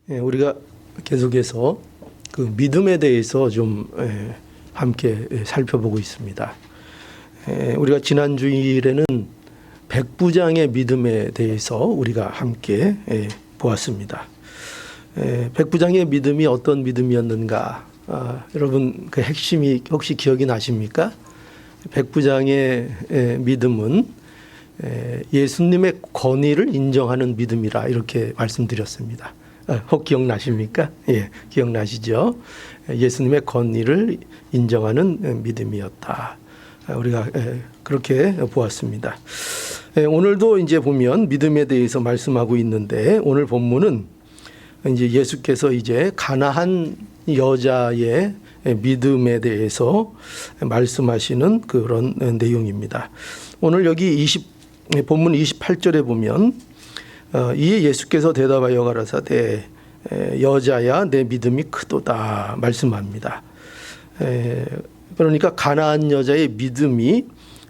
우리가 계속해서 그 믿음에 대해서 좀 함께 살펴보고 있습니다. 우리가 지난 주일에는 백부장의 믿음에 대해서 우리가 함께 보았습니다. 백부장의 믿음이 어떤 믿음이었는가? 여러분 그 핵심이 혹시 기억이 나십니까? 백부장의 믿음은 예수님의 권위를 인정하는 믿음이라 이렇게 말씀드렸습니다. 혹 기억나십니까? 예, 기억나시죠? 예수님의 권위를 인정하는 믿음이었다. 우리가 그렇게 보았습니다. 오늘도 이제 보면 믿음에 대해서 말씀하고 있는데 오늘 본문은 이제 예수께서 이제 가나안 여자의 믿음에 대해서 말씀하시는 그런 내용입니다. 오늘 여기 본문 28절에 보면 이에 예수께서 대답하여 가라사대 여자야 내 믿음이 크도다 말씀합니다. 그러니까 가나안 여자의 믿음이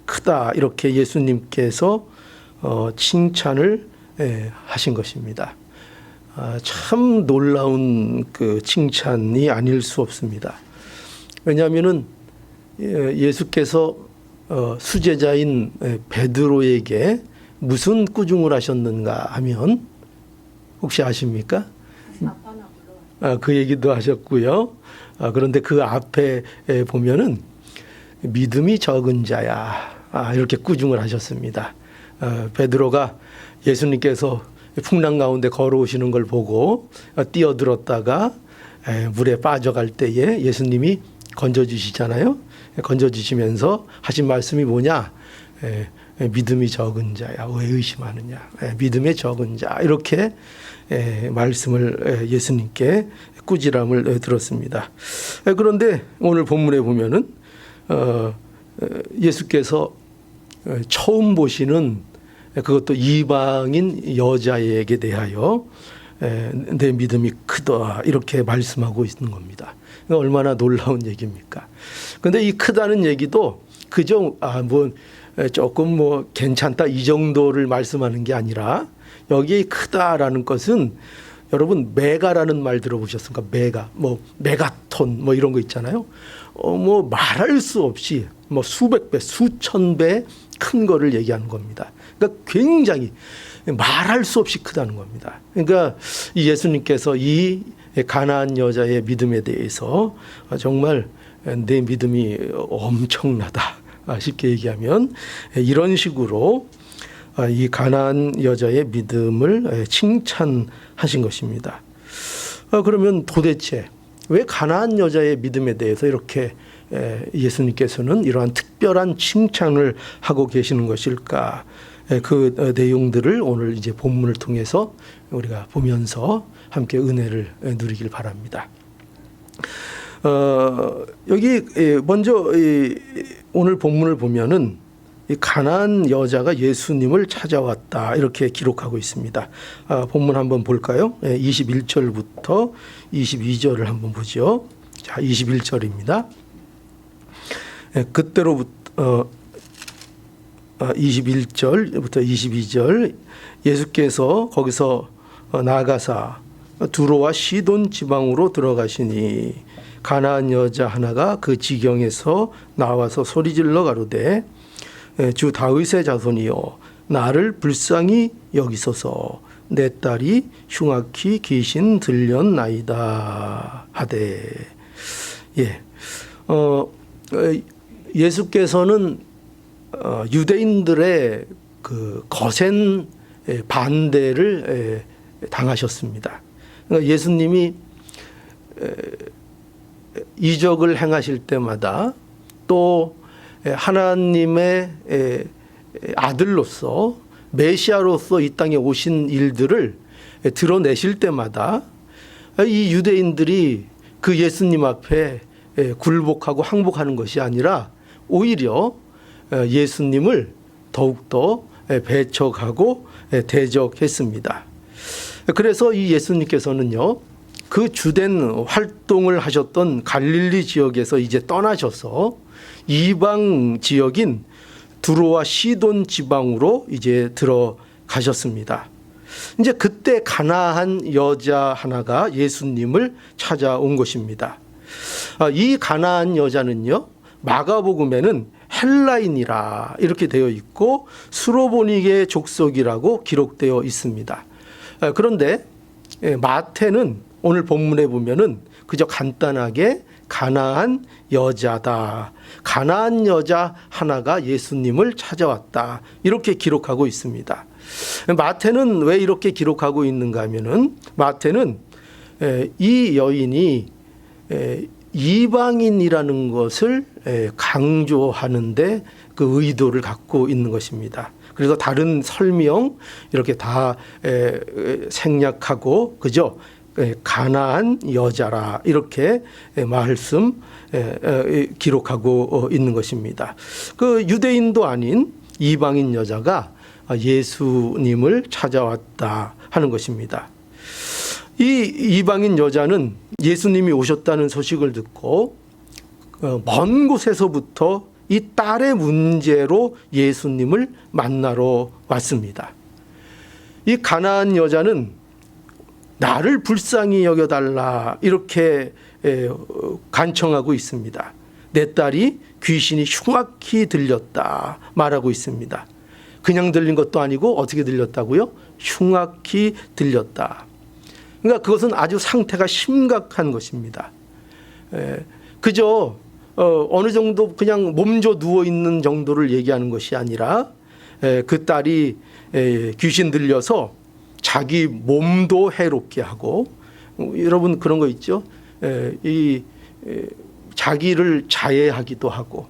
크다 이렇게 예수님께서 칭찬을 하신 것입니다. 참 놀라운 그 칭찬이 아닐 수 없습니다. 왜냐하면은 예수께서 수제자인 베드로에게 무슨 꾸중을 하셨는가 하면 혹시 아십니까? 그 얘기도 하셨고요. 그런데 그 앞에 보면은 믿음이 적은 자야 이렇게 꾸중을 하셨습니다. 베드로가 예수님께서 풍랑 가운데 걸어오시는 걸 보고 뛰어들었다가 물에 빠져갈 때에 예수님이 건져주시잖아요. 건져주시면서 하신 말씀이 뭐냐? 믿음이 적은 자야 왜 의심하느냐? 믿음의 적은 자 이렇게 말씀을 예수님께 꾸지람을 들었습니다. 그런데 오늘 본문에 보면은 예수께서 처음 보시는 그것도 이방인 여자에게 대하여 내 믿음이 크다 이렇게 말씀하고 있는 겁니다. 얼마나 놀라운 얘기입니까? 그런데 이 크다는 얘기도 그저 조금 괜찮다 이 정도를 말씀하는 게 아니라 여기 크다라는 것은 여러분 메가라는 말 들어보셨습니까? 메가 메가톤 이런 거 있잖아요. 말할 수 없이 수백 배 수천 배 큰 거를 얘기하는 겁니다. 그러니까 굉장히 말할 수 없이 크다는 겁니다. 그러니까 이 예수님께서 이 가나안 여자의 믿음에 대해서 정말 내 믿음이 엄청나다 쉽게 얘기하면 이런 식으로 이 가나안 여자의 믿음을 칭찬하신 것입니다. 그러면 도대체 왜 가나안 여자의 믿음에 대해서 이렇게 예수님께서는 이러한 특별한 칭찬을 하고 계시는 것일까? 그 내용들을 오늘 이제 본문을 통해서 우리가 보면서 함께 은혜를 누리길 바랍니다. 여기 먼저 오늘 본문을 보면은 이 가나안 여자가 예수님을 찾아왔다 이렇게 기록하고 있습니다. 본문 한번 볼까요? 21절부터 22절을 한번 보죠. 자, 21절입니다. 그때로부터 21절부터 22절 예수께서 거기서 나아가사 두로와 시돈 지방으로 들어가시니 가나안 여자 하나가 그 지경에서 나와서 소리질러 가로되 주 다윗의 자손이여 나를 불쌍히 여기소서 내 딸이 흉악히 귀신 들렸나이다 하되 예수께서는 유대인들의 그 거센 반대를 당하셨습니다. 그러니까 예수님이 이적을 행하실 때마다 또 하나님의 아들로서 메시아로서 이 땅에 오신 일들을 드러내실 때마다 이 유대인들이 그 예수님 앞에 굴복하고 항복하는 것이 아니라 오히려 예수님을 더욱더 배척하고 대적했습니다. 그래서 이 예수님께서는요, 그 주된 활동을 하셨던 갈릴리 지역에서 이제 떠나셔서 이방 지역인 두로와 시돈 지방으로 이제 들어가셨습니다. 이제 그때 가나안 여자 하나가 예수님을 찾아온 것입니다. 이 가나안 여자는요, 마가복음에는 헬라인이라 이렇게 되어 있고 수로보닉의 족속이라고 기록되어 있습니다. 그런데 마태는 오늘 본문에 보면은 그저 간단하게 가나안 여자다, 가나안 여자 하나가 예수님을 찾아왔다, 이렇게 기록하고 있습니다. 마태는 왜 이렇게 기록하고 있는가 하면은, 마태는 이 여인이 이방인이라는 것을 강조하는데 그 의도를 갖고 있는 것입니다. 그래서 다른 설명 이렇게 다 생략하고 그저 가나안 여자라 이렇게 말씀 기록하고 있는 것입니다. 그 유대인도 아닌 이방인 여자가 예수님을 찾아왔다 하는 것입니다. 이 이방인 여자는 예수님이 오셨다는 소식을 듣고 먼 곳에서부터 이 딸의 문제로 예수님을 만나러 왔습니다. 이 가나안 여자는 나를 불쌍히 여겨달라 이렇게 간청하고 있습니다. 내 딸이 귀신이 흉악히 들렸다 말하고 있습니다. 그냥 들린 것도 아니고 어떻게 들렸다고요? 흉악히 들렸다. 그러니까 그것은 아주 상태가 심각한 것입니다. 그저 어느 정도 그냥 몸져 누워있는 정도를 얘기하는 것이 아니라 그 딸이 귀신 들려서 자기 몸도 해롭게 하고, 여러분 그런 거 있죠? 자기를 자해하기도 하고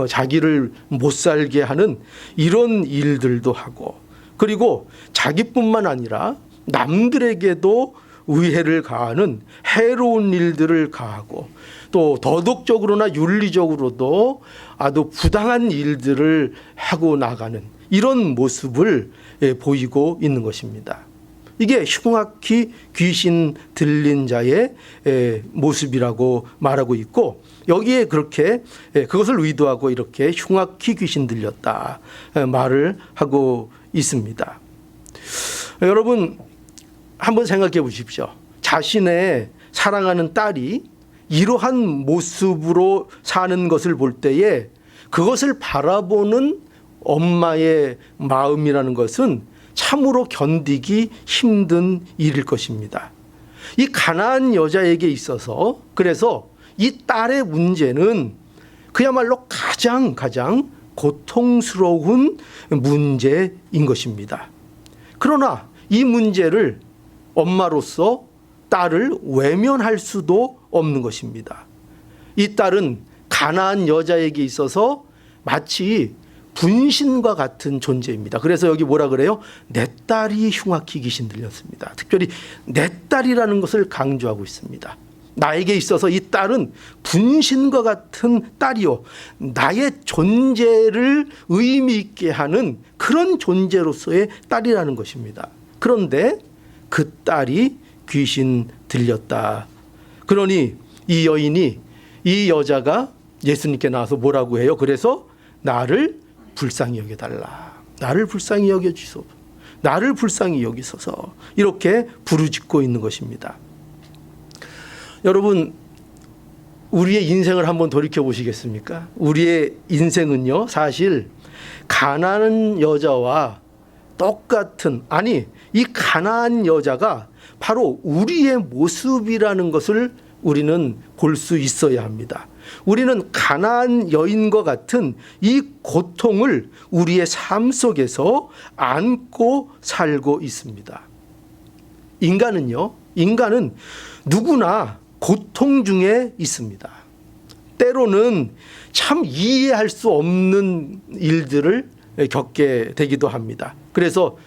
자기를 못 살게 하는 이런 일들도 하고, 그리고 자기뿐만 아니라 남들에게도 의해를 가하는 해로운 일들을 가하고, 또 도덕적으로나 윤리적으로도 아주 부당한 일들을 하고 나가는 이런 모습을 보이고 있는 것입니다. 이게 흉악히 귀신 들린 자의 모습이라고 말하고 있고, 여기에 그렇게 그것을 의도하고 이렇게 흉악히 귀신 들렸다 말을 하고 있습니다. 여러분 한번 생각해 보십시오. 자신의 사랑하는 딸이 이러한 모습으로 사는 것을 볼 때에 그것을 바라보는 엄마의 마음이라는 것은 참으로 견디기 힘든 일일 것입니다. 이 가나안 여자에게 있어서 그래서 이 딸의 문제는 그야말로 가장 고통스러운 문제인 것입니다. 그러나 이 문제를 엄마로서 딸을 외면할 수도 없는 것입니다. 이 딸은 가나안 여자에게 있어서 마치 분신과 같은 존재입니다. 그래서 여기 뭐라 그래요? 내 딸이 흉악히 귀신 들렸습니다. 특별히 내 딸이라는 것을 강조하고 있습니다. 나에게 있어서 이 딸은 분신과 같은 딸이요, 나의 존재를 의미 있게 하는 그런 존재로서의 딸이라는 것입니다. 그런데 그 딸이 귀신 들렸다. 그러니 이 여인이, 이 여자가 예수님께 나와서 뭐라고 해요? 그래서 나를 불쌍히 여겨달라, 나를 불쌍히 여겨주소서, 나를 불쌍히 여기소서, 이렇게 부르짖고 있는 것입니다. 여러분, 우리의 인생을 한번 돌이켜 보시겠습니까? 우리의 인생은요, 사실 가나안 여자와 똑같은, 아니 이 가나안 여자가 바로 우리의 모습이라는 것을 우리는 볼 수 있어야 합니다. 우리는 가나안 여인과 같은 이 고통을 우리의 삶 속에서 안고 살고 있습니다. 인간은 누구나 고통 중에 있습니다. 때로는 참 이해할 수 없는 일들을 겪게 되기도 합니다. 그래서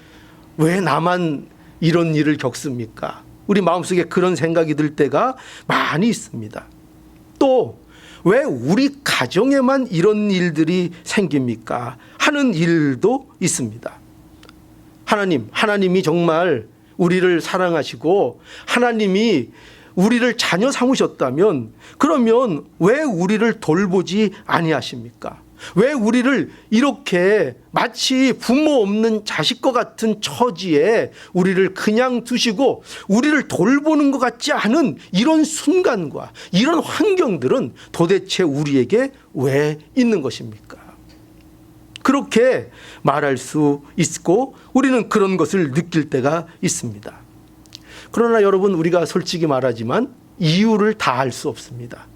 왜 나만 이런 일을 겪습니까? 우리 마음속에 그런 생각이 들 때가 많이 있습니다. 또 왜 우리 가정에만 이런 일들이 생깁니까? 하는 일도 있습니다. 하나님이 정말 우리를 사랑하시고 하나님이 우리를 자녀 삼으셨다면 그러면 왜 우리를 돌보지 아니하십니까? 왜 우리를 이렇게 마치 부모 없는 자식과 같은 처지에 우리를 그냥 두시고 우리를 돌보는 것 같지 않은 이런 순간과 이런 환경들은 도대체 우리에게 왜 있는 것입니까? 그렇게 말할 수 있고 우리는 그런 것을 느낄 때가 있습니다. 그러나 여러분, 우리가 솔직히 말하지만 이유를 다 알 수 없습니다.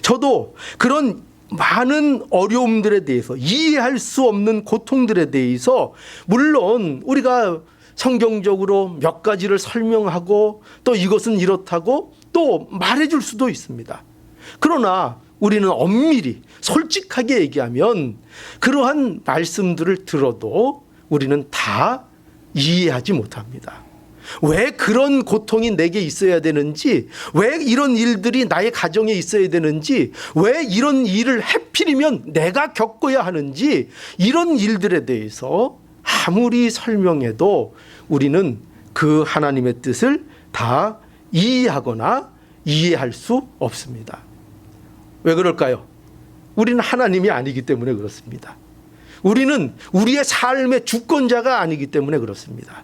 저도 그런 많은 어려움들에 대해서, 이해할 수 없는 고통들에 대해서 물론 우리가 성경적으로 몇 가지를 설명하고 또 이것은 이렇다고 또 말해줄 수도 있습니다. 그러나 우리는 엄밀히 솔직하게 얘기하면 그러한 말씀들을 들어도 우리는 다 이해하지 못합니다. 왜 그런 고통이 내게 있어야 되는지, 왜 이런 일들이 나의 가정에 있어야 되는지, 왜 이런 일을 하필이면 내가 겪어야 하는지, 이런 일들에 대해서 아무리 설명해도 우리는 그 하나님의 뜻을 다 이해하거나 이해할 수 없습니다. 왜 그럴까요? 우리는 하나님이 아니기 때문에 그렇습니다. 우리는 우리의 삶의 주권자가 아니기 때문에 그렇습니다.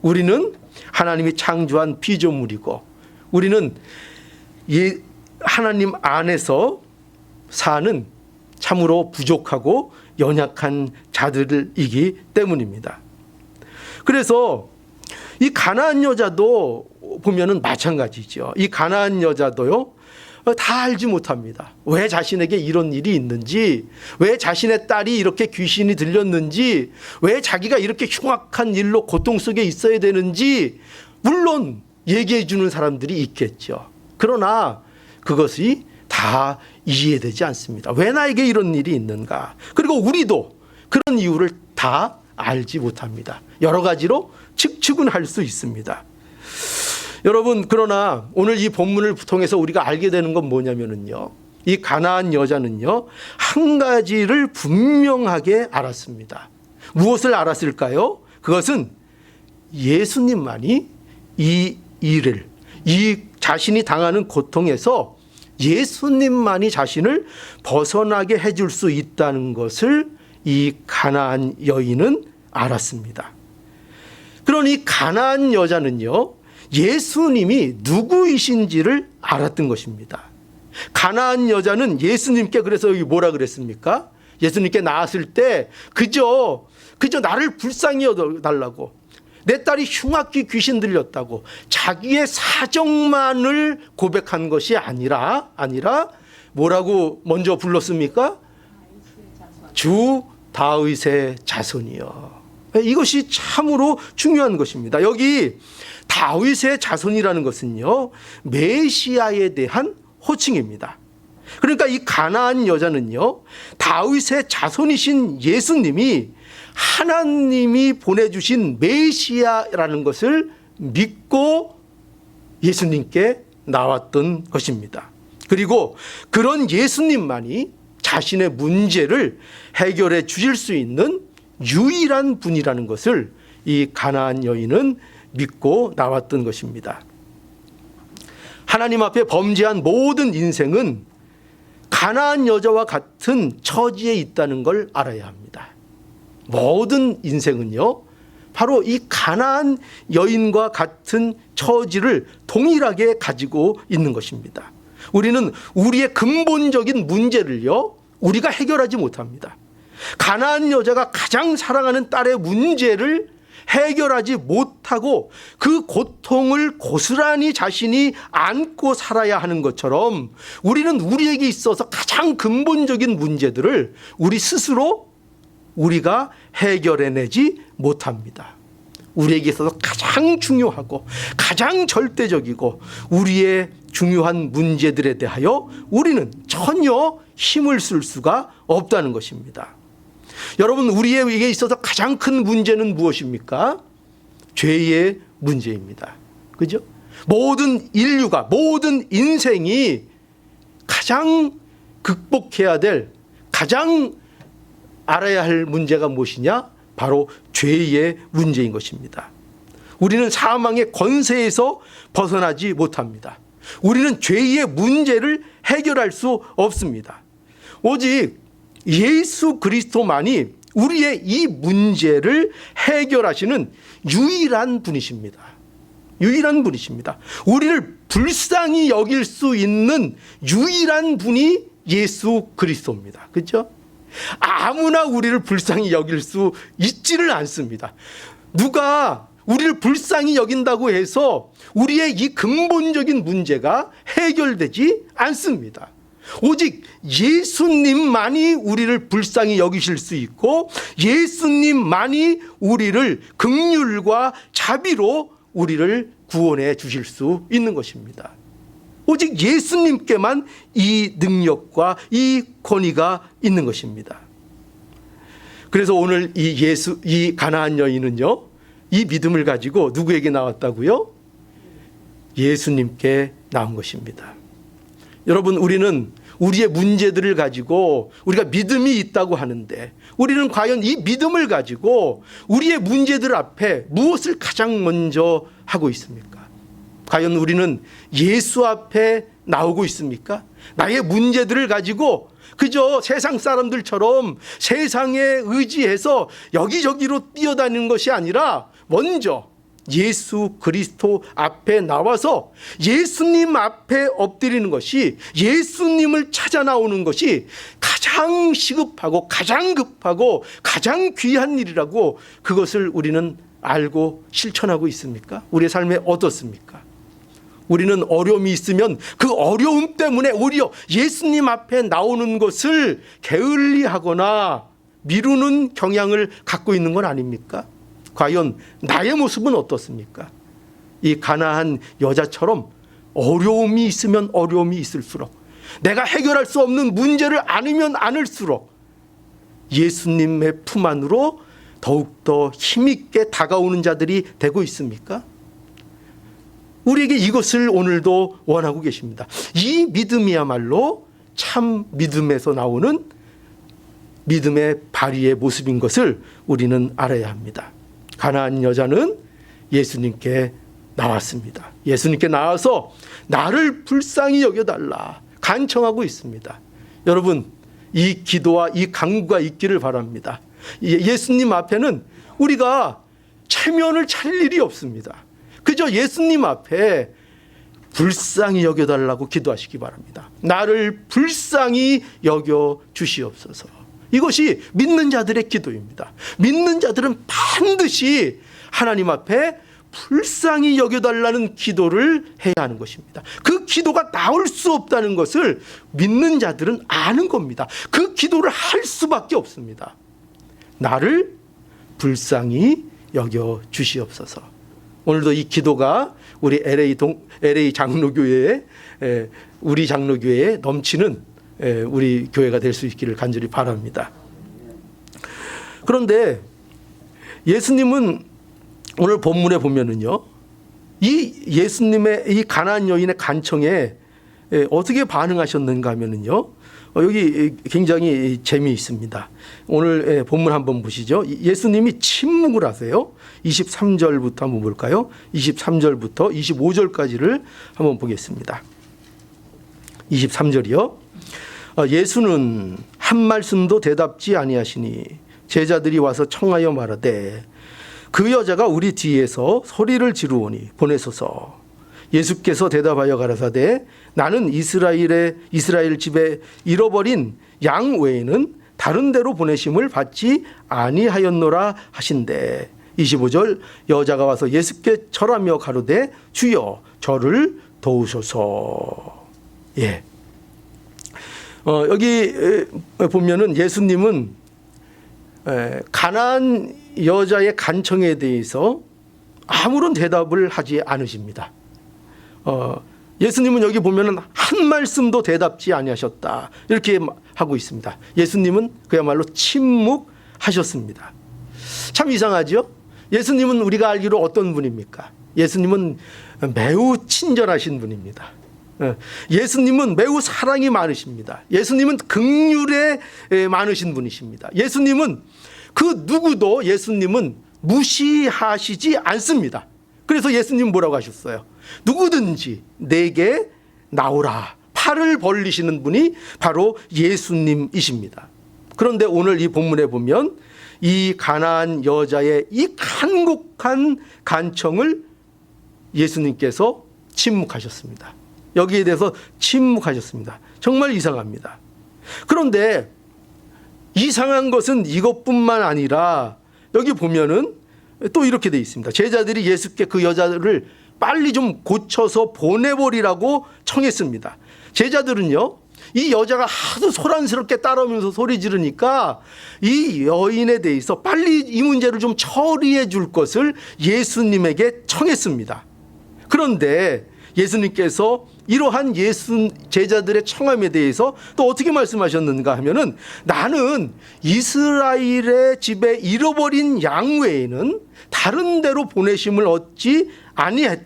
우리는 하나님이 창조한 피조물이고 우리는 하나님 안에서 사는 참으로 부족하고 연약한 자들이기 때문입니다. 그래서 이 가나안 여자도 보면은 마찬가지죠. 이 가나안 여자도요, 다 알지 못합니다. 왜 자신에게 이런 일이 있는지, 왜 자신의 딸이 이렇게 귀신이 들렸는지, 왜 자기가 이렇게 흉악한 일로 고통 속에 있어야 되는지 물론 얘기해 주는 사람들이 있겠죠. 그러나 그것이 다 이해되지 않습니다. 왜 나에게 이런 일이 있는가? 그리고 우리도 그런 이유를 다 알지 못합니다. 여러 가지로 측측은 할 수 있습니다. 여러분, 그러나 오늘 이 본문을 통해서 우리가 알게 되는 건 뭐냐면요, 이 가나안 여자는요, 한 가지를 분명하게 알았습니다. 무엇을 알았을까요? 그것은 예수님만이 이 일을, 이 자신이 당하는 고통에서 예수님만이 자신을 벗어나게 해줄 수 있다는 것을 이 가나안 여인은 알았습니다. 그러니 가나안 여자는요, 예수님이 누구이신지를 알았던 것입니다. 가나안 여자는 예수님께, 그래서 여기 뭐라 그랬습니까? 예수님께 나왔을 때 그저 나를 불쌍히 여겨달라고, 내 딸이 흉악히 귀신 들렸다고 자기의 사정만을 고백한 것이 아니라 뭐라고 먼저 불렀습니까? 주 다윗의 자손이요. 이것이 참으로 중요한 것입니다. 여기 다윗의 자손이라는 것은요, 메시아에 대한 호칭입니다. 그러니까 이 가나안 여자는요, 다윗의 자손이신 예수님이 하나님이 보내주신 메시아라는 것을 믿고 예수님께 나왔던 것입니다. 그리고 그런 예수님만이 자신의 문제를 해결해 주실 수 있는 유일한 분이라는 것을 이 가나안 여인은 믿고 나왔던 것입니다. 하나님 앞에 범죄한 모든 인생은 가나안 여자와 같은 처지에 있다는 걸 알아야 합니다. 모든 인생은요, 바로 이 가나안 여인과 같은 처지를 동일하게 가지고 있는 것입니다. 우리는 우리의 근본적인 문제를요, 우리가 해결하지 못합니다. 가나안 여자가 가장 사랑하는 딸의 문제를 해결하지 못하고 그 고통을 고스란히 자신이 안고 살아야 하는 것처럼 우리는 우리에게 있어서 가장 근본적인 문제들을 우리 스스로 우리가 해결해내지 못합니다. 우리에게 있어서 가장 중요하고 가장 절대적이고 우리의 중요한 문제들에 대하여 우리는 전혀 힘을 쓸 수가 없다는 것입니다. 여러분, 우리에게 있어서 가장 큰 문제는 무엇입니까? 죄의 문제입니다. 그죠? 모든 인류가, 모든 인생이 가장 극복해야 될, 가장 알아야 할 문제가 무엇이냐? 바로 죄의 문제인 것입니다. 우리는 사망의 권세에서 벗어나지 못합니다. 우리는 죄의 문제를 해결할 수 없습니다. 오직 예수 그리스도만이 우리의 이 문제를 해결하시는 유일한 분이십니다. 유일한 분이십니다. 우리를 불쌍히 여길 수 있는 유일한 분이 예수 그리스도입니다. 그렇죠? 아무나 우리를 불쌍히 여길 수 있지를 않습니다. 누가 우리를 불쌍히 여긴다고 해서 우리의 이 근본적인 문제가 해결되지 않습니다. 오직 예수님만이 우리를 불쌍히 여기실 수 있고 예수님만이 우리를 긍휼과 자비로 우리를 구원해 주실 수 있는 것입니다. 오직 예수님께만 이 능력과 이 권위가 있는 것입니다. 그래서 오늘 이 가나안 여인은요, 이 믿음을 가지고 누구에게 나왔다고요? 예수님께 나온 것입니다. 여러분, 우리는 우리의 문제들을 가지고 우리가 믿음이 있다고 하는데 우리는 과연 이 믿음을 가지고 우리의 문제들 앞에 무엇을 가장 먼저 하고 있습니까? 과연 우리는 예수 앞에 나오고 있습니까? 나의 문제들을 가지고 그저 세상 사람들처럼 세상에 의지해서 여기저기로 뛰어다니는 것이 아니라 먼저 예수 그리스도 앞에 나와서 예수님 앞에 엎드리는 것이, 예수님을 찾아 나오는 것이 가장 시급하고 가장 급하고 가장 귀한 일이라고, 그것을 우리는 알고 실천하고 있습니까? 우리의 삶에 어떻습니까? 우리는 어려움이 있으면 그 어려움 때문에 오히려 예수님 앞에 나오는 것을 게을리하거나 미루는 경향을 갖고 있는 건 아닙니까? 과연 나의 모습은 어떻습니까? 이 가나안 여자처럼 어려움이 있으면 어려움이 있을수록, 내가 해결할 수 없는 문제를 안으면 안을수록 예수님의 품 안으로 더욱더 힘있게 다가오는 자들이 되고 있습니까? 우리에게 이것을 오늘도 원하고 계십니다. 이 믿음이야말로 참 믿음에서 나오는 믿음의 발휘의 모습인 것을 우리는 알아야 합니다. 가나안 여자는 예수님께 나왔습니다. 예수님께 나와서 나를 불쌍히 여겨달라 간청하고 있습니다. 여러분, 이 기도와 이 간구가 있기를 바랍니다. 예수님 앞에는 우리가 체면을 차릴 일이 없습니다. 그저 예수님 앞에 불쌍히 여겨달라고 기도하시기 바랍니다. 나를 불쌍히 여겨 주시옵소서. 이것이 믿는 자들의 기도입니다. 믿는 자들은 반드시 하나님 앞에 불쌍히 여겨달라는 기도를 해야 하는 것입니다. 그 기도가 나올 수 없다는 것을 믿는 자들은 아는 겁니다. 그 기도를 할 수밖에 없습니다. 나를 불쌍히 여겨 주시옵소서. 오늘도 이 기도가 우리 LA 장로교회에, 우리 장로교회에 넘치는 우리 교회가 될 수 있기를 간절히 바랍니다. 그런데 예수님은 오늘 본문에 보면은요, 이 예수님의 이 가나안 여인의 간청에 어떻게 반응하셨는가 하면은요, 여기 굉장히 재미있습니다. 오늘 본문 한번 보시죠. 예수님이 침묵을 하세요. 23절부터 한번 볼까요? 23절부터 25절까지를 한번 보겠습니다. 23절이요. 예수는 한 말씀도 대답지 아니하시니 제자들이 와서 청하여 말하되 그 여자가 우리 뒤에서 소리를 지르오니 보내소서. 예수께서 대답하여 가라사대 나는 이스라엘 집에 잃어버린 양 외에는 다른 데로 보내심을 받지 아니하였노라 하신대. 25절 여자가 와서 예수께 절하며 가로되 주여 저를 도우소서. 예. 여기 보면은 예수님은 가나안 여자의 간청에 대해서 아무런 대답을 하지 않으십니다. 예수님은 여기 보면은 한 말씀도 대답지 아니하셨다 이렇게 하고 있습니다. 예수님은 그야말로 침묵하셨습니다. 참 이상하죠? 예수님은 우리가 알기로 어떤 분입니까? 예수님은 매우 친절하신 분입니다. 예수님은 매우 사랑이 많으십니다. 예수님은 긍휼에 많으신 분이십니다. 예수님은 그 누구도 예수님은 무시하시지 않습니다. 그래서 예수님 뭐라고 하셨어요? 누구든지 내게 나오라. 팔을 벌리시는 분이 바로 예수님이십니다. 그런데 오늘 이 본문에 보면 이 가나안 여자의 이 간곡한 간청을 예수님께서 침묵하셨습니다. 여기에 대해서 침묵하셨습니다. 정말 이상합니다. 그런데 이상한 것은 이것뿐만 아니라 여기 보면은 또 이렇게 돼 있습니다. 제자들이 예수께 그 여자를 빨리 좀 고쳐서 보내버리라고 청했습니다. 제자들은요, 이 여자가 하도 소란스럽게 따라오면서 소리 지르니까 이 여인에 대해서 빨리 이 문제를 좀 처리해 줄 것을 예수님에게 청했습니다. 그런데 예수님께서 이러한 제자들의 청함에 대해서 또 어떻게 말씀하셨는가 하면은, 나는 이스라엘의 집에 잃어버린 양 외에는 다른 데로 보내심을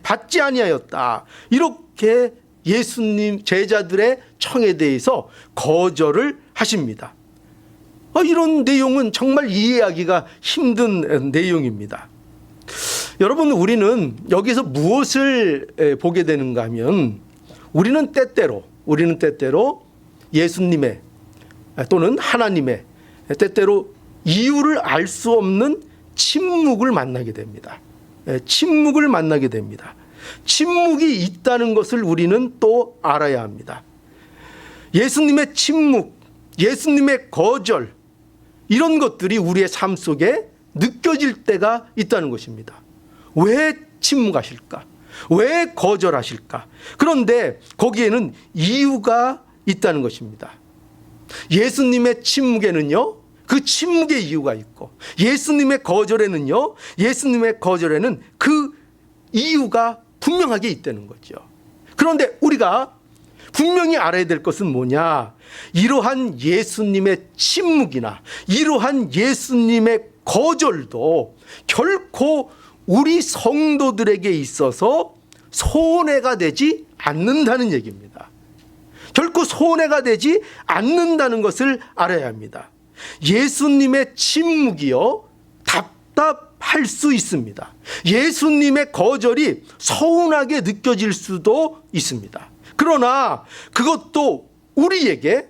받지 아니하였다. 이렇게 예수님 제자들의 청에 대해서 거절을 하십니다. 이런 내용은 정말 이해하기가 힘든 내용입니다. 여러분, 우리는 여기서 무엇을 보게 되는가 하면, 우리는 때때로 예수님의 또는 하나님의 때때로 이유를 알 수 없는 침묵을 만나게 됩니다. 침묵을 만나게 됩니다. 침묵이 있다는 것을 우리는 또 알아야 합니다. 예수님의 침묵, 예수님의 거절, 이런 것들이 우리의 삶 속에 느껴질 때가 있다는 것입니다. 왜 침묵하실까? 왜 거절하실까? 그런데 거기에는 이유가 있다는 것입니다. 예수님의 침묵에는요, 그 침묵의 이유가 있고, 예수님의 거절에는 그 이유가 분명하게 있다는 거죠. 그런데 우리가 분명히 알아야 될 것은 뭐냐? 이러한 예수님의 침묵이나 이러한 예수님의 거절도 결코 우리 성도들에게 있어서 손해가 되지 않는다는 얘기입니다. 결코 손해가 되지 않는다는 것을 알아야 합니다. 예수님의 침묵이요, 답답할 수 있습니다. 예수님의 거절이 서운하게 느껴질 수도 있습니다. 그러나 그것도 우리에게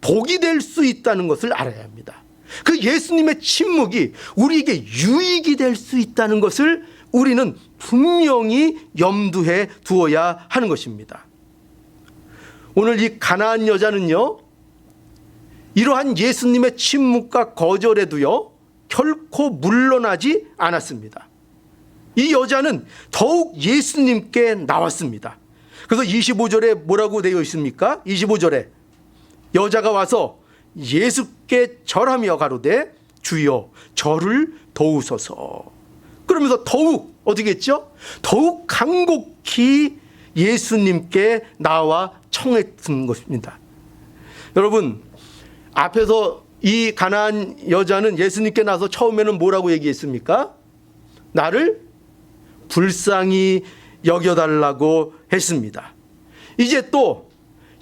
복이 될 수 있다는 것을 알아야 합니다. 그 예수님의 침묵이 우리에게 유익이 될 수 있다는 것을 우리는 분명히 염두에 두어야 하는 것입니다. 오늘 이 가나안 여자는요, 이러한 예수님의 침묵과 거절에도요, 결코 물러나지 않았습니다. 이 여자는 더욱 예수님께 나왔습니다. 그래서 25절에 뭐라고 되어 있습니까? 25절에 여자가 와서 예수께 절하며 가로되 주여 저를 도우소서. 그러면서 더욱 어떻게 했죠? 더욱 간곡히 예수님께 나와 청했던 것입니다. 여러분, 앞에서 이 가나안 여자는 예수님께 나서 처음에는 뭐라고 얘기했습니까? 나를 불쌍히 여겨달라고 했습니다. 이제 또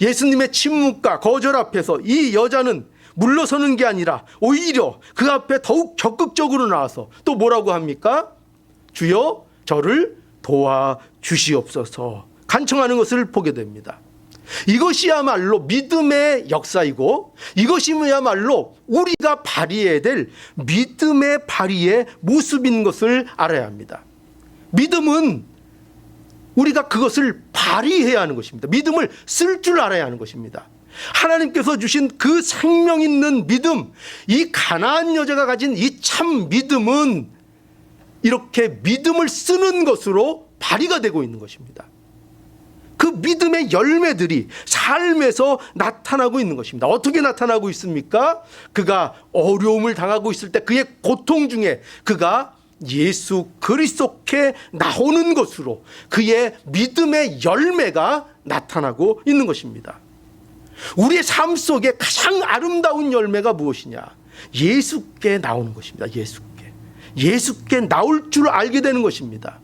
예수님의 침묵과 거절 앞에서 이 여자는 물러서는 게 아니라 오히려 그 앞에 더욱 적극적으로 나와서 또 뭐라고 합니까? 주여 저를 도와주시옵소서 간청하는 것을 보게 됩니다. 이것이야말로 믿음의 역사이고, 이것이야말로 우리가 발휘해야 될 믿음의 발휘의 모습인 것을 알아야 합니다. 믿음은 우리가 그것을 발휘해야 하는 것입니다. 믿음을 쓸 줄 알아야 하는 것입니다. 하나님께서 주신 그 생명 있는 믿음, 이 가나안 여자가 가진 이 참 믿음은 이렇게 믿음을 쓰는 것으로 발휘가 되고 있는 것입니다. 그 믿음의 열매들이 삶에서 나타나고 있는 것입니다. 어떻게 나타나고 있습니까? 그가 어려움을 당하고 있을 때 그의 고통 중에 그가 예수 그리스도께 나오는 것으로 그의 믿음의 열매가 나타나고 있는 것입니다. 우리의 삶 속에 가장 아름다운 열매가 무엇이냐? 예수께 나오는 것입니다. 예수께 나올 줄 알게 되는 것입니다.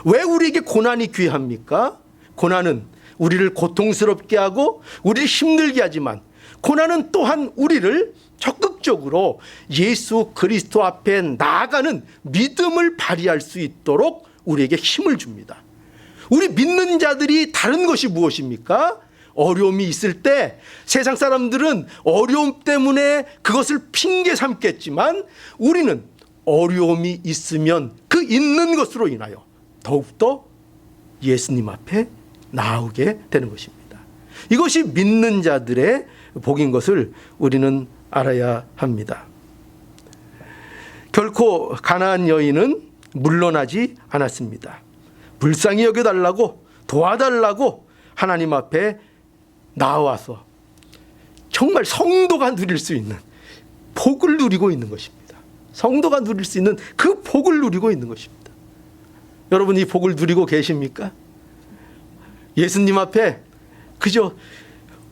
왜 우리에게 고난이 귀합니까? 고난은 우리를 고통스럽게 하고 우리를 힘들게 하지만, 고난은 또한 우리를 적극적으로 예수 그리스도 앞에 나아가는 믿음을 발휘할 수 있도록 우리에게 힘을 줍니다. 우리 믿는 자들이 다른 것이 무엇입니까? 어려움이 있을 때 세상 사람들은 어려움 때문에 그것을 핑계 삼겠지만 우리는 어려움이 있으면 그 있는 것으로 인하여 더욱더 예수님 앞에 나오게 되는 것입니다. 이것이 믿는 자들의 복인 것을 우리는 알아야 합니다. 결코 가나안 여인은 물러나지 않았습니다. 불쌍히 여겨달라고 도와달라고 하나님 앞에 나와서 정말 성도가 누릴 수 있는 복을 누리고 있는 것입니다. 성도가 누릴 수 있는 그 복을 누리고 있는 것입니다. 여러분, 이 복을 누리고 계십니까? 예수님 앞에 그저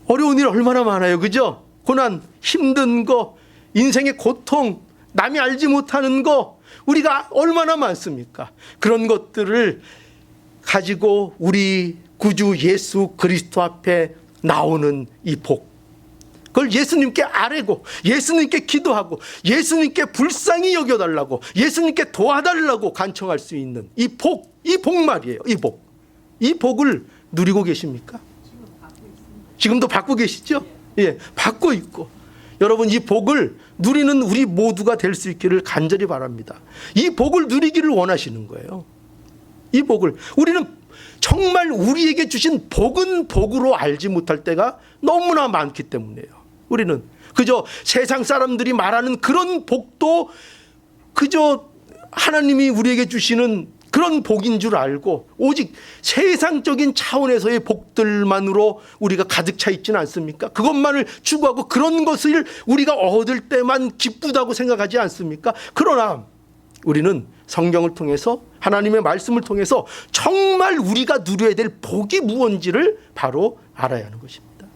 어려운 일 얼마나 많아요. 그죠? 고난, 힘든 거, 인생의 고통, 남이 알지 못하는 거 우리가 얼마나 많습니까? 그런 것들을 가지고 우리 구주 예수 그리스도 앞에 나오는 이 복, 그걸 예수님께 아뢰고 예수님께 기도하고 예수님께 불쌍히 여겨달라고 예수님께 도와달라고 간청할 수 있는 이 복 말이에요. 이 복을 누리고 계십니까? 지금도 받고 계시죠? 예, 받고 있고, 여러분 이 복을 누리는 우리 모두가 될 수 있기를 간절히 바랍니다. 이 복을 누리기를 원하시는 거예요. 이 복을 우리는 정말 우리에게 주신 복은 복으로 알지 못할 때가 너무나 많기 때문이에요. 우리는 그저 세상 사람들이 말하는 그런 복도 그저 하나님이 우리에게 주시는 그런 복인 줄 알고 오직 세상적인 차원에서의 복들만으로 우리가 가득 차 있지는 않습니까? 그것만을 추구하고 그런 것을 우리가 얻을 때만 기쁘다고 생각하지 않습니까? 그러나 우리는 성경을 통해서 하나님의 말씀을 통해서 정말 우리가 누려야 될 복이 무엇인지를 바로 알아야 하는 것입니다.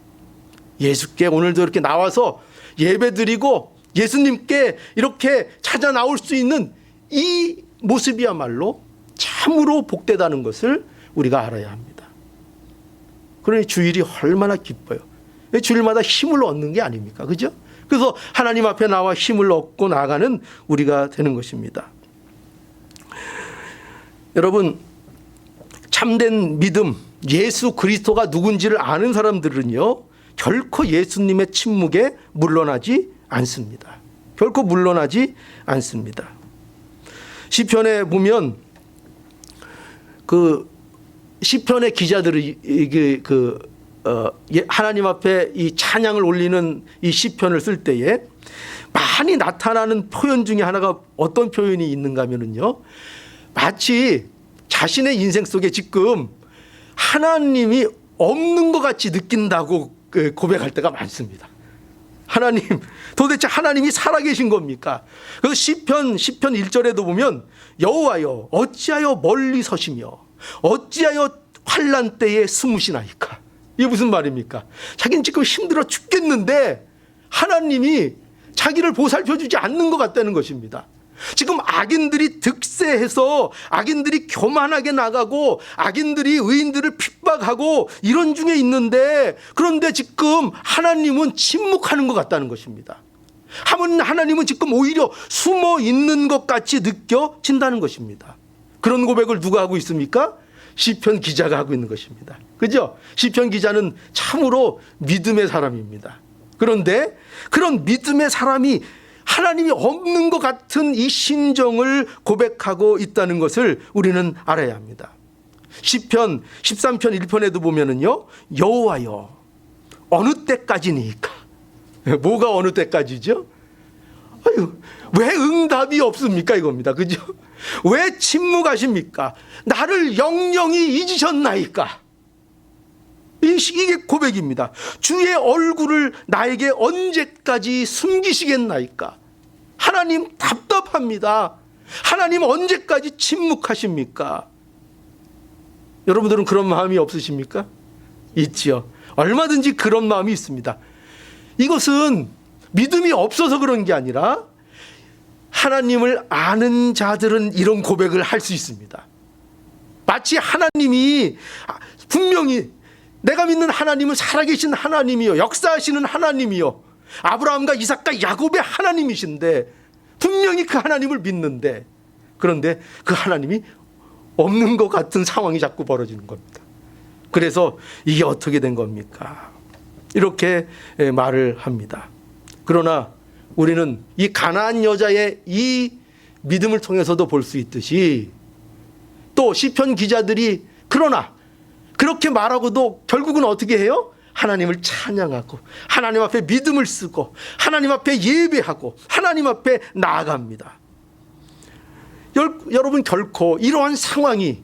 예수께 오늘도 이렇게 나와서 예배드리고 예수님께 이렇게 찾아 나올 수 있는 이 모습이야말로 참으로 복되다는 것을 우리가 알아야 합니다. 그러니 주일이 얼마나 기뻐요. 주일마다 힘을 얻는 게 아닙니까? 그죠? 그래서 하나님 앞에 나와 힘을 얻고 나가는 우리가 되는 것입니다. 여러분, 참된 믿음, 예수 그리스도가 누군지를 아는 사람들은요, 결코 예수님의 침묵에 물러나지 않습니다. 결코 물러나지 않습니다. 시편에 보면 그 시편의 기자들이 하나님 앞에 이 찬양을 올리는 이 시편을 쓸 때에 많이 나타나는 표현 중에 하나가 어떤 표현이 있는가 하면요, 마치 자신의 인생 속에 지금 하나님이 없는 것 같이 느낀다고 고백할 때가 많습니다. 하나님, 도대체 하나님이 살아계신 겁니까? 그래서 시편 1절에도 보면 여호와여 어찌하여 멀리 서시며 어찌하여 환난 때에 숨으시나이까. 이게 무슨 말입니까? 자기는 지금 힘들어 죽겠는데 하나님이 자기를 보살펴 주지 않는 것 같다는 것입니다. 지금 악인들이 득세해서 악인들이 교만하게 나가고 악인들이 의인들을 핍박하고 이런 중에 있는데, 그런데 지금 하나님은 침묵하는 것 같다는 것입니다. 하나님은 지금 오히려 숨어 있는 것 같이 느껴진다는 것입니다. 그런 고백을 누가 하고 있습니까? 시편 기자가 하고 있는 것입니다. 그죠? 시편 기자는 참으로 믿음의 사람입니다. 그런데 그런 믿음의 사람이 하나님이 없는 것 같은 이 심정을 고백하고 있다는 것을 우리는 알아야 합니다. 시편 13편 1편에도 보면은요, 여호와여 어느 때까지니까. 뭐가 어느 때까지죠? 아유, 왜 응답이 없습니까? 이겁니다. 그죠? 왜 침묵하십니까? 나를 영영히 잊으셨나이까? 이게 고백입니다. 주의 얼굴을 나에게 언제까지 숨기시겠나이까? 하나님 답답합니다. 하나님 언제까지 침묵하십니까? 여러분들은 그런 마음이 없으십니까? 있지요. 얼마든지 그런 마음이 있습니다. 이것은 믿음이 없어서 그런 게 아니라 하나님을 아는 자들은 이런 고백을 할 수 있습니다. 마치 하나님이 분명히 내가 믿는 하나님은 살아계신 하나님이요, 역사하시는 하나님이요, 아브라함과 이삭과 야곱의 하나님이신데 분명히 그 하나님을 믿는데, 그런데 그 하나님이 없는 것 같은 상황이 자꾸 벌어지는 겁니다. 그래서 이게 어떻게 된 겁니까? 이렇게 말을 합니다. 그러나 우리는 이 가나안 여자의 이 믿음을 통해서도 볼 수 있듯이 또 시편 기자들이 그러나 그렇게 말하고도 결국은 어떻게 해요? 하나님을 찬양하고 하나님 앞에 믿음을 쓰고 하나님 앞에 예배하고 하나님 앞에 나아갑니다. 여러분, 결코 이러한 상황이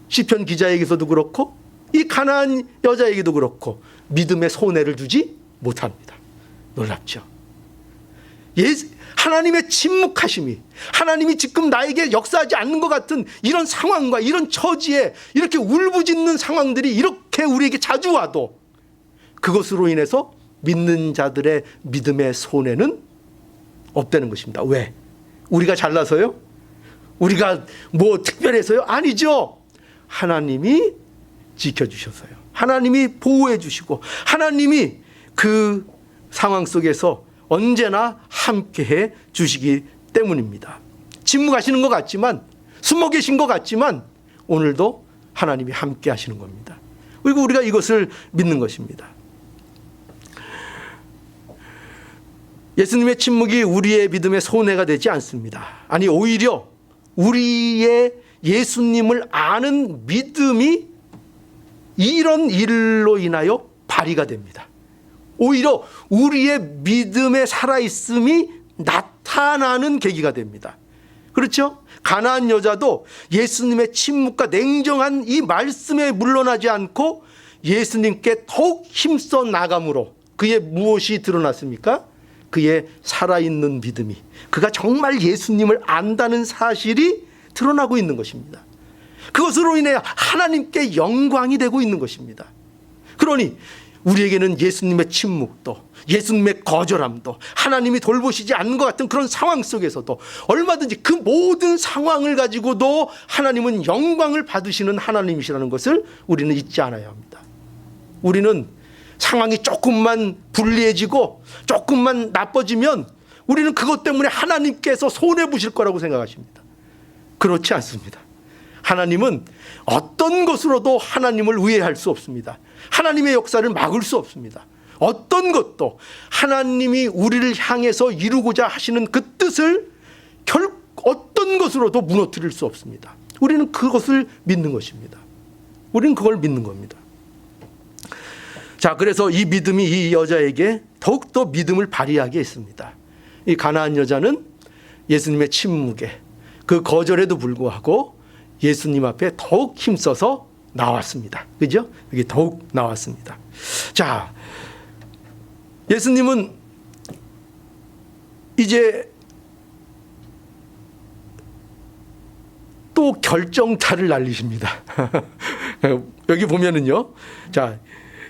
시편 기자에게서도 그렇고 이 가나안 여자에게도 그렇고 믿음의 손해를 주지 못합니다. 놀랍죠? 하나님의 침묵하심이, 하나님이 지금 나에게 역사하지 않는 것 같은 이런 상황과 이런 처지에 이렇게 울부짖는 상황들이 이렇게 우리에게 자주 와도 그것으로 인해서 믿는 자들의 믿음의 손해는 없다는 것입니다. 왜? 우리가 잘나서요? 우리가 뭐 특별해서요? 아니죠. 하나님이 지켜주셔서요. 하나님이 보호해 주시고 하나님이 그 상황 속에서 언제나 함께해 주시기 때문입니다. 침묵하시는 것 같지만, 숨어 계신 것 같지만 오늘도 하나님이 함께 하시는 겁니다. 그리고 우리가 이것을 믿는 것입니다. 예수님의 침묵이 우리의 믿음의 손해가 되지 않습니다. 아니, 오히려 우리의 예수님을 아는 믿음이 이런 일로 인하여 발휘가 됩니다. 오히려 우리의 믿음의 살아있음이 나타나는 계기가 됩니다. 그렇죠? 가나안 여자도 예수님의 침묵과 냉정한 이 말씀에 물러나지 않고 예수님께 더욱 힘써 나감으로 그의 무엇이 드러났습니까? 그의 살아있는 믿음이, 그가 정말 예수님을 안다는 사실이 드러나고 있는 것입니다. 그것으로 인해 하나님께 영광이 되고 있는 것입니다. 그러니 우리에게는 예수님의 침묵도, 예수님의 거절함도, 하나님이 돌보시지 않는 것 같은 그런 상황 속에서도 얼마든지 그 모든 상황을 가지고도 하나님은 영광을 받으시는 하나님이시라는 것을 우리는 잊지 않아야 합니다. 우리는 상황이 조금만 불리해지고 조금만 나빠지면 우리는 그것 때문에 하나님께서 손해보실 거라고 생각하십니다. 그렇지 않습니다. 하나님은 어떤 것으로도 하나님을 우회할 수 없습니다. 하나님의 역사를 막을 수 없습니다. 어떤 것도 하나님이 우리를 향해서 이루고자 하시는 그 뜻을 어떤 것으로도 무너뜨릴 수 없습니다. 우리는 그것을 믿는 것입니다. 우리는 그걸 믿는 겁니다. 자, 그래서 이 믿음이 이 여자에게 더욱더 믿음을 발휘하게 했습니다. 이 가나안 여자는 예수님의 침묵에, 그 거절에도 불구하고 예수님 앞에 더욱 힘써서 나왔습니다. 그죠? 여기 더욱 나왔습니다. 자, 예수님은 이제 또 결정타를 날리십니다. 여기 보면은요. 자,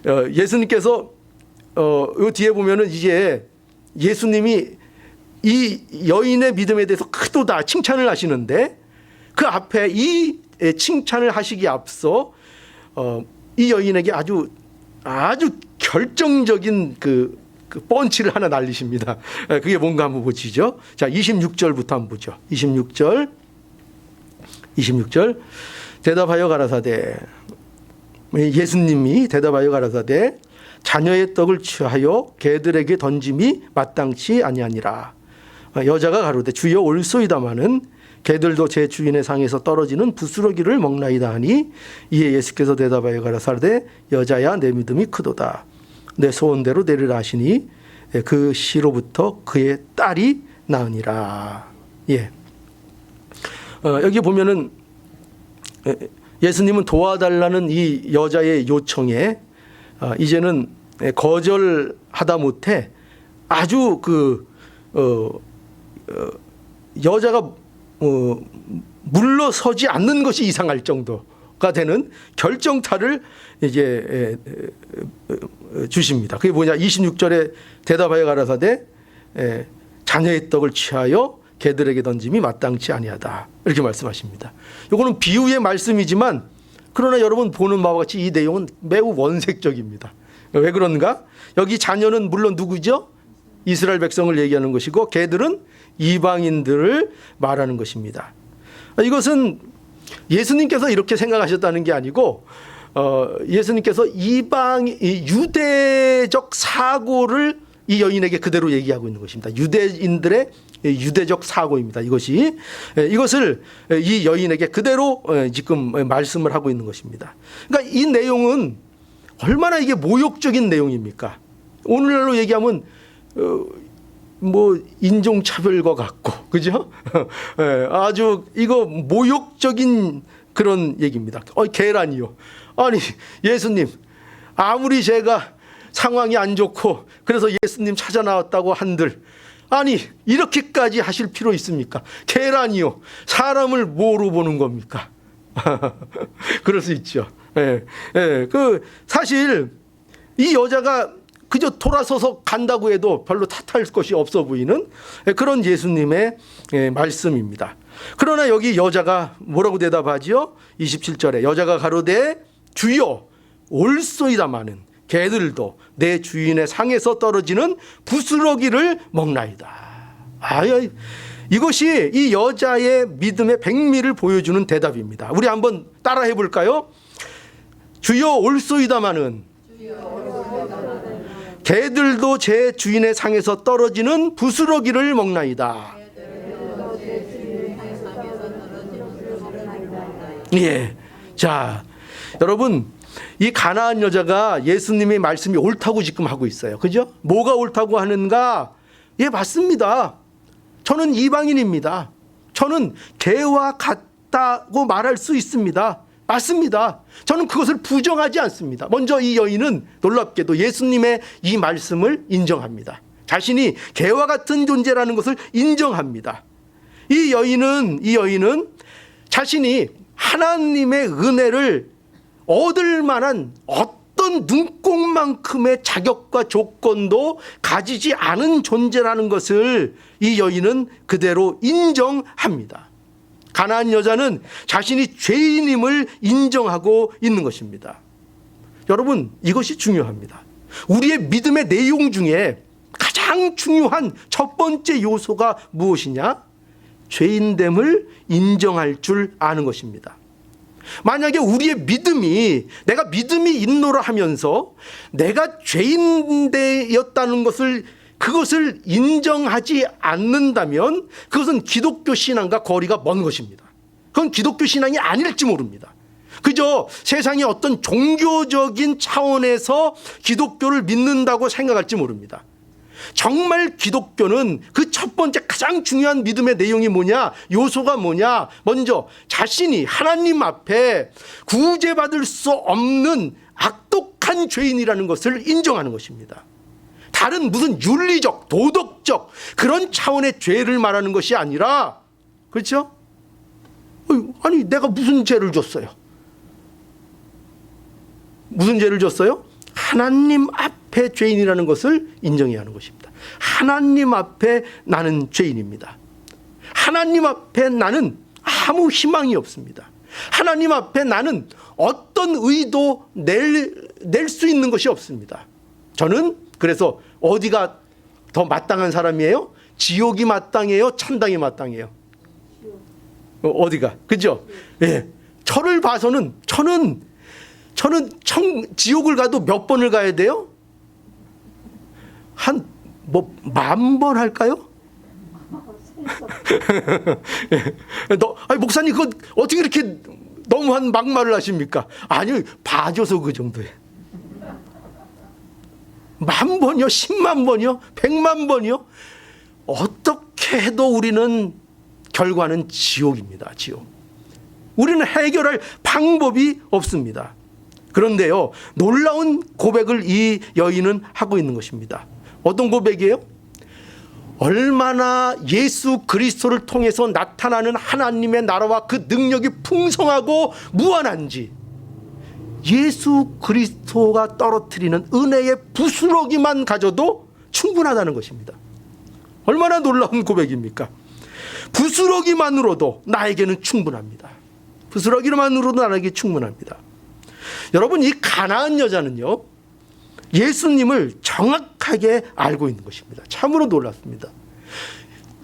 예수님께서 요 뒤에 보면은 이제 예수님이 이 여인의 믿음에 대해서 크도다 칭찬을 하시는데 그 앞에 이 칭찬을 하시기에 앞서 이 여인에게 아주 결정적인 그 펀치를 하나 날리십니다. 그게 뭔가 한번 보시죠. 자, 26절부터 한번 보죠. 26절 대답하여 가라사대, 예수님이 대답하여 가라사대 자녀의 떡을 취하여 개들에게 던짐이 마땅치 아니하니라. 여자가 가로되 주여 옳소이다마는 개들도 제 주인의 상에서 떨어지는 부스러기를 먹나이다 하니, 이에 예수께서 대답하여 가라사대 여자야 내 믿음이 크도다. 내 소원대로 되리라 하시니 그 시로부터 그의 딸이 나으니라. 예. 여기 보면은 예수님은 도와달라는 이 여자의 요청에 이제는 거절하다 못해 아주 여자가 물러서지 않는 것이 이상할 정도가 되는 결정타를 이제 주십니다. 그게 뭐냐? 26절에 대답하여 가라사대 자녀의 떡을 취하여 개들에게 던짐이 마땅치 아니하다, 이렇게 말씀하십니다. 이거는 비유의 말씀이지만 그러나 여러분 보는 바와 같이 이 내용은 매우 원색적입니다. 왜 그런가? 여기 자녀는 물론 누구죠? 이스라엘 백성을 얘기하는 것이고 개들은 이방인들을 말하는 것입니다. 이것은 예수님께서 이렇게 생각하셨다는 게 아니고 예수님께서 유대적 사고를 이 여인에게 그대로 얘기하고 있는 것입니다. 유대인들의 유대적 사고입니다. 이것을 이 여인에게 그대로 지금 말씀을 하고 있는 것입니다. 그러니까 이 내용은 얼마나 이게 모욕적인 내용입니까? 오늘날로 얘기하면 뭐 인종차별과 같고, 그죠? 아주 이거 모욕적인 그런 얘기입니다. 계란이요. 아니 예수님, 아무리 제가 상황이 안 좋고 그래서 예수님 찾아 나왔다고 한들, 아니 이렇게까지 하실 필요 있습니까? 계란이요. 사람을 뭐로 보는 겁니까? 그럴 수 있죠. 사실 이 여자가 그저 돌아서서 간다고 해도 별로 탓할 것이 없어 보이는 그런 예수님의 말씀입니다. 그러나 여기 여자가 뭐라고 대답하지요? 27절에 여자가 가로되 주여 올소이다마는 개들도 내 주인의 상에서 떨어지는 부스러기를 먹나이다. 이것이 이 여자의 믿음의 백미를 보여주는 대답입니다. 우리 한번 따라해 볼까요? 주여 올소이다마는 개들도 제 주인의 상에서 떨어지는 부스러기를 먹나이다. 예. 자, 여러분, 이 가나안 여자가 예수님의 말씀이 옳다고 지금 하고 있어요. 그죠? 뭐가 옳다고 하는가? 예, 맞습니다. 저는 이방인입니다. 저는 개와 같다고 말할 수 있습니다. 맞습니다. 저는 그것을 부정하지 않습니다. 먼저 이 여인은 놀랍게도 예수님의 이 말씀을 인정합니다. 자신이 개와 같은 존재라는 것을 인정합니다. 이 여인은 자신이 하나님의 은혜를 얻을 만한 어떤 눈꼽만큼의 자격과 조건도 가지지 않은 존재라는 것을 이 여인은 그대로 인정합니다. 가나안 여자는 자신이 죄인임을 인정하고 있는 것입니다. 여러분, 이것이 중요합니다. 우리의 믿음의 내용 중에 가장 중요한 첫 번째 요소가 무엇이냐? 죄인됨을 인정할 줄 아는 것입니다. 만약에 우리의 믿음이 내가 믿음이 있노라 하면서 내가 죄인되었다는 그것을 인정하지 않는다면 그것은 기독교 신앙과 거리가 먼 것입니다. 그건 기독교 신앙이 아닐지 모릅니다. 그저 세상의 어떤 종교적인 차원에서 기독교를 믿는다고 생각할지 모릅니다. 정말 기독교는 그 첫 번째 가장 중요한 믿음의 내용이 뭐냐? 요소가 뭐냐? 먼저 자신이 하나님 앞에 구제받을 수 없는 악독한 죄인이라는 것을 인정하는 것입니다. 다른 무슨 윤리적, 도덕적 그런 차원의 죄를 말하는 것이 아니라, 그렇죠? 아니 내가 무슨 죄를 줬어요? 무슨 죄를 줬어요? 하나님 앞에 죄인이라는 것을 인정해야 하는 것입니다. 하나님 앞에 나는 죄인입니다. 하나님 앞에 나는 아무 희망이 없습니다. 하나님 앞에 나는 어떤 의도 낼 수 있는 것이 없습니다. 저는 그래서 어디가 더 마땅한 사람이에요? 지옥이 마땅해요? 천당이 마땅해요? 어디가? 그죠? 예. 저를 봐서는 저는 지옥을 가도 몇 번을 가야 돼요? 한 10,000번 할까요? 아니, 목사님 그거 어떻게 이렇게 너무한 막말을 하십니까? 아니요, 봐줘서 그 정도예요. 10,000번이요? 100,000번이요? 1,000,000번이요? 어떻게 해도 우리는 결과는 지옥입니다. 지옥. 우리는 해결할 방법이 없습니다. 그런데요, 놀라운 고백을 이 여인은 하고 있는 것입니다. 어떤 고백이에요? 얼마나 예수 그리스도를 통해서 나타나는 하나님의 나라와 그 능력이 풍성하고 무한한지, 예수 그리스도가 떨어뜨리는 은혜의 부스러기만 가져도 충분하다는 것입니다. 얼마나 놀라운 고백입니까? 부스러기만으로도 나에게는 충분합니다. 부스러기만으로도 나에게 충분합니다. 여러분, 이 가나안 여자는요, 예수님을 정확하게 알고 있는 것입니다. 참으로 놀랍습니다.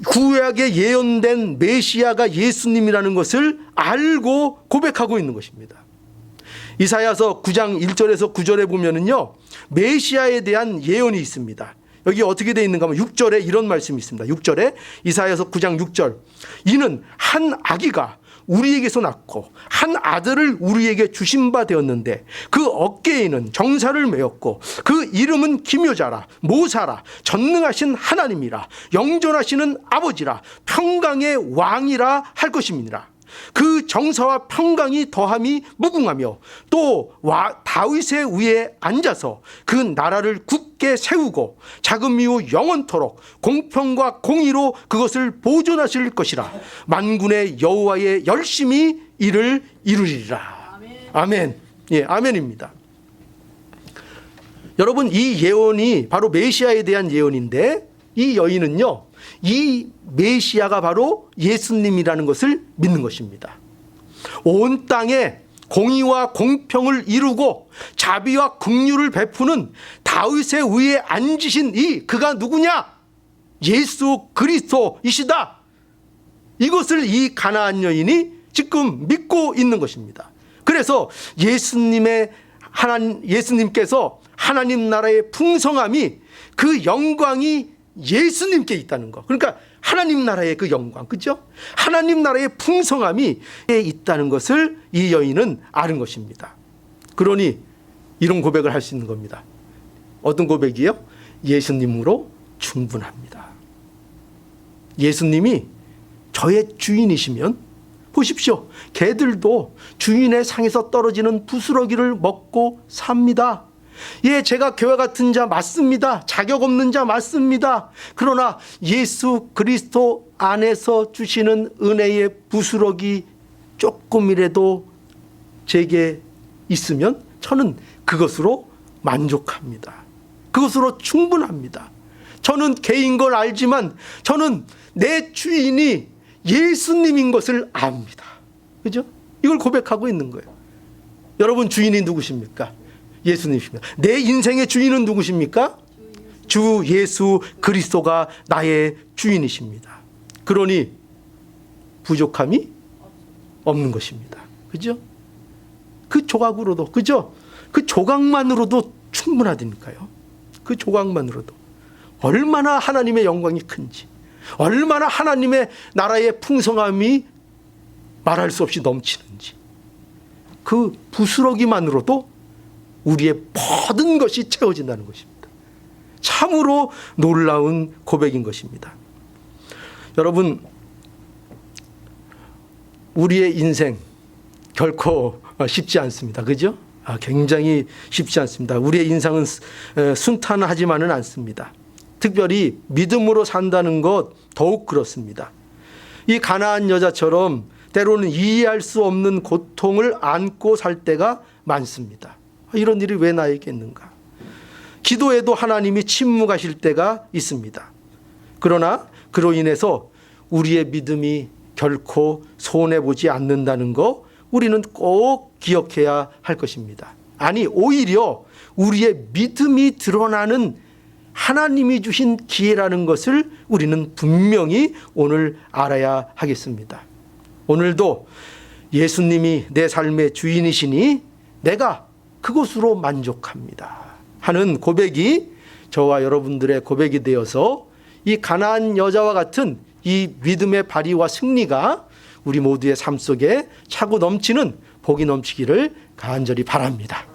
구약에 예언된 메시아가 예수님이라는 것을 알고 고백하고 있는 것입니다. 이사야서 9장 1절에서 9절에 보면은요, 메시아에 대한 예언이 있습니다. 여기 어떻게 되어 있는가 하면 6절에 이런 말씀이 있습니다. 6절에 이사야서 9장 6절. 이는 한 아기가 우리에게서 낳고 한 아들을 우리에게 주신 바 되었는데 그 어깨에는 정사를 메었고 그 이름은 기묘자라 모사라 전능하신 하나님이라 영존하시는 아버지라 평강의 왕이라 할 것임이니라. 그 정사와 평강이 더함이 무궁하며 또 다윗의 위에 앉아서 그 나라를 굳게 세우고 자금 이후 영원토록 공평과 공의로 그것을 보존하실 것이라. 만군의 여호와의 열심히 이를 이루리라. 아멘. 예, 아멘입니다. 여러분, 이 예언이 바로 메시아에 대한 예언인데 이 여인은요, 이 메시아가 바로 예수님이라는 것을 믿는 것입니다. 온 땅에 공의와 공평을 이루고 자비와 긍휼을 베푸는 다윗의 위에 앉으신 그가 누구냐? 예수 그리스도이시다. 이것을 이 가나안 여인이 지금 믿고 있는 것입니다. 그래서 예수님께서 하나님 나라의 풍성함이 그 영광이 예수님께 있다는 거. 그러니까 하나님 나라의 그 영광, 그죠? 하나님 나라의 풍성함이 있다는 것을 이 여인은 아는 것입니다. 그러니 이런 고백을 할 수 있는 겁니다. 어떤 고백이요? 예수님으로 충분합니다. 예수님이 저의 주인이시면 보십시오. 개들도 주인의 상에서 떨어지는 부스러기를 먹고 삽니다. 예, 제가 교회 같은 자 맞습니다. 자격 없는 자 맞습니다. 그러나 예수 그리스도 안에서 주시는 은혜의 부스러기 조금이라도 제게 있으면 저는 그것으로 만족합니다. 그것으로 충분합니다. 저는 개인 걸 알지만 저는 내 주인이 예수님인 것을 압니다. 그죠? 이걸 고백하고 있는 거예요. 여러분, 주인이 누구십니까? 예수님이십니다. 내 인생의 주인은 누구십니까? 주 예수 그리스도가 나의 주인이십니다. 그러니 부족함이 없는 것입니다. 그죠? 그 조각으로도, 그죠? 그 조각만으로도 충분하다니까요. 그 조각만으로도. 얼마나 하나님의 영광이 큰지, 얼마나 하나님의 나라의 풍성함이 말할 수 없이 넘치는지, 그 부스러기만으로도 우리의 모든 것이 채워진다는 것입니다. 참으로 놀라운 고백인 것입니다. 여러분, 우리의 인생 결코 쉽지 않습니다. 그죠? 굉장히 쉽지 않습니다. 우리의 인생은 순탄하지만은 않습니다. 특별히 믿음으로 산다는 것 더욱 그렇습니다. 이 가나안 여자처럼 때로는 이해할 수 없는 고통을 안고 살 때가 많습니다. 이런 일이 왜 나에게 있는가? 기도에도 하나님이 침묵하실 때가 있습니다. 그러나 그로 인해서 우리의 믿음이 결코 손해보지 않는다는 거 우리는 꼭 기억해야 할 것입니다. 아니, 오히려 우리의 믿음이 드러나는 하나님이 주신 기회라는 것을 우리는 분명히 오늘 알아야 하겠습니다. 오늘도 예수님이 내 삶의 주인이시니 내가 그것으로 만족합니다 하는 고백이 저와 여러분들의 고백이 되어서 이 가나안 여자와 같은 이 믿음의 발휘와 승리가 우리 모두의 삶 속에 차고 넘치는 복이 넘치기를 간절히 바랍니다.